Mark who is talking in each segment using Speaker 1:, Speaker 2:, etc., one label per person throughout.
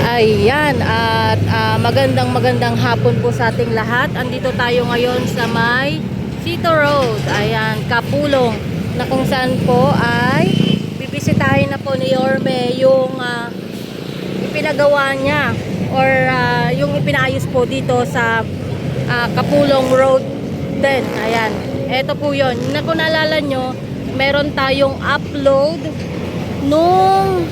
Speaker 1: Ayan, at magandang hapon po sa ating lahat. Andito tayo ngayon sa may Cito Road. Ayan, Kapulong, na kung saan po ay bibisitahin na po ni Yorme yung ipinagawa niya or yung ipinaayos po dito sa Kapulong Road 10. Ayan, eto po yun. Na kung naalala nyo, meron tayong upload nung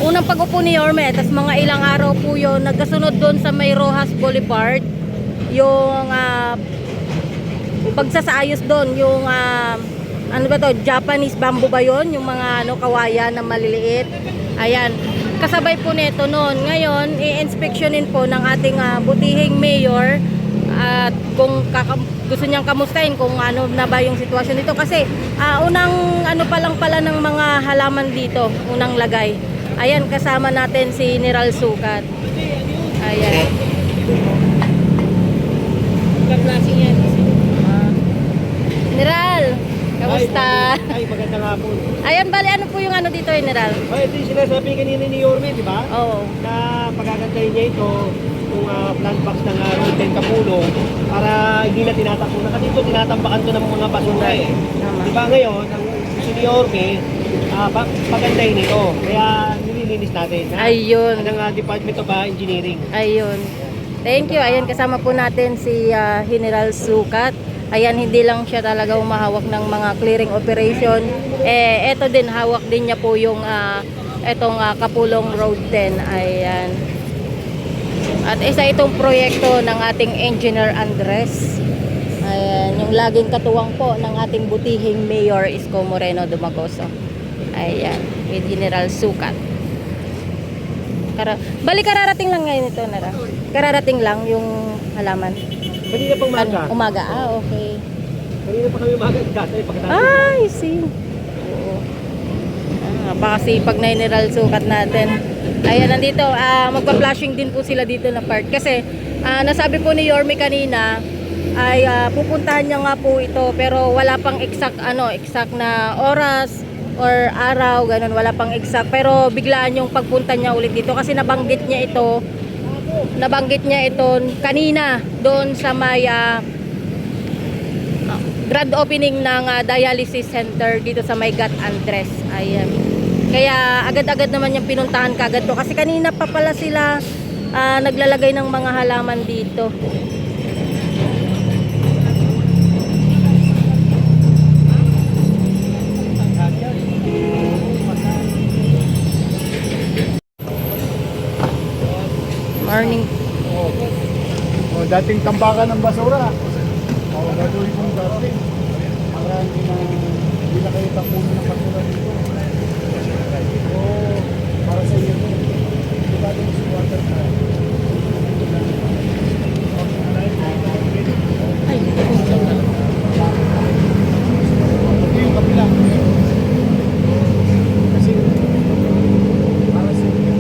Speaker 1: unang pag-upo ni Yorme, tas mga ilang araw po yun, nagkasunod doon sa may Rojas Boulevard yung pagsasaayos doon, yung ano ba to, Japanese bamboo ba yun, yung mga kawayan na maliliit. Ayan, kasabay po nito noon. Ngayon i-inspectionin po ng ating butihing mayor at kung gusto niyang kamustahin kung ano na ba yung sitwasyon dito, kasi unang ano pa lang pala ng mga halaman dito, unang lagay. Ayan, kasama natin si General Sukat. Ayan. General, kamusta?
Speaker 2: Ay, magandang hapon.
Speaker 1: Ayan, bali ano po yung ano dito, General?
Speaker 2: Ay, ito yung sinasabi kanina ni Yorme, di ba?
Speaker 1: Oo.
Speaker 2: Na pagagandahin niya ito, yung plant box ng Road 10 Kapulong, para hindi na tinatakbuhan. Kasi ito, tinatambakan to ng mga basura eh.
Speaker 1: Tama.
Speaker 2: Di ba ngayon, ang gusto ni Yorme, pagandahin ito. Kaya nililinis natin.
Speaker 1: Ayun.
Speaker 2: Ng Department of Engineering.
Speaker 1: Ayun. Thank you. Ayan, kasama po natin si General Sukat. Ayan, hindi lang siya talaga humahawak ng mga clearing operation. Eto din, hawak din niya po yung etong Kapulong Road 10. Ayan. At isa itong proyekto ng ating Engineer Andres. Ayan, yung laging katuwang po ng ating butihing Mayor Isko Moreno Dumagoso. Ayan, with General Sukat. Bali, kararating lang ngayon ito, Nara. Kararating lang yung halaman.
Speaker 2: Kanina pang umaga.
Speaker 1: Umaga, okay.
Speaker 2: Kanina pa kami umaga. Dati, pagkatapos.
Speaker 1: Ay, see. Oo. Napakasipag na General Sukat natin. Ayan, nandito. Magpa-flashing din po sila dito na part. Kasi, nasabi po ni Yorme kanina, ay pupuntahan niya nga po ito. Pero wala pang exact na oras or araw, ganun, wala pang exact, pero biglaan yung pagpunta niya ulit dito kasi nabanggit niya ito kanina doon sa may grand opening ng dialysis center dito sa may Gat Andres. Ayan, kaya agad-agad naman yung pinuntahan kagad to kasi kanina pa pala sila naglalagay ng mga halaman dito. Morning.
Speaker 3: Dating tambakan ng basura. Gagawin kong dating. Para hindi na kayo tapunan ng basura dito. Para sa iyo. Hindi natin si water na.
Speaker 1: Ay,
Speaker 3: Yung kapila. Kasi para sa iyo.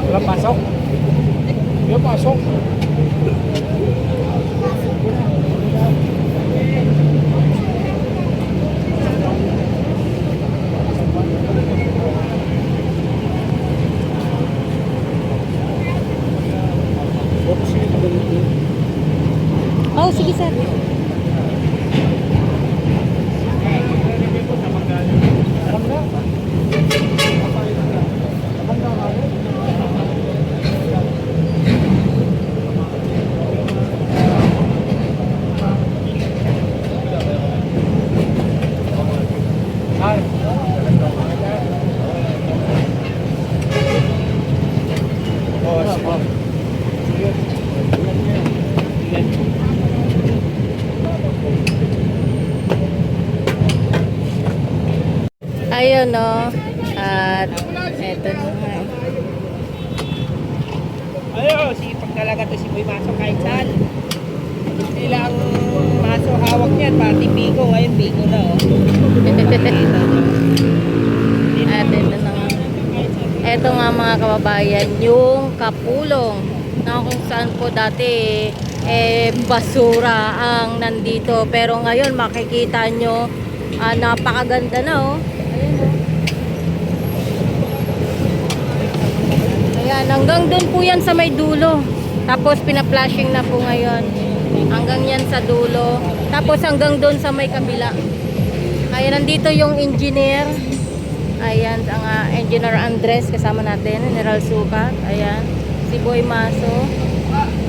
Speaker 2: Walang pasok? Yung pasok.
Speaker 1: Oh, sige sir. Ayun no. At eto na nga.
Speaker 2: Ayun, sipag talaga to si Boy Maso kahit saan. Hindi lang Maso hawak niyan, pati Pico. Ayun, Pico na oh.
Speaker 1: At ito na nga. Eto nga mga kababayan, yung kapulong na kung saan po dati basura ang nandito. Pero ngayon makikita nyo napakaganda na oh. Ayan, hanggang doon po yan sa may dulo. Tapos pina-flashing na po ngayon. Hanggang yan sa dulo. Tapos hanggang doon sa may kabila. Ayan, nandito yung engineer. Ayan, ang engineer Andres kasama natin. General Sukat. Ayan, si Boy Maso.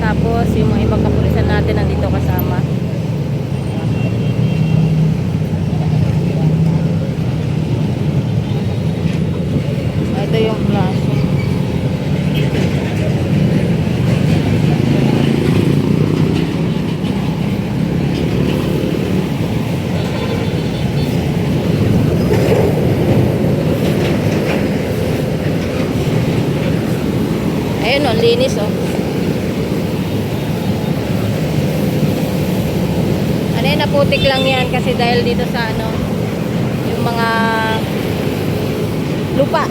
Speaker 1: Tapos yung mga ibang kapulisan natin nandito kasama. Ito yung flash. Ayun o, linis o. pinaputik lang yan kasi dahil dito sa ano, yung mga lupa.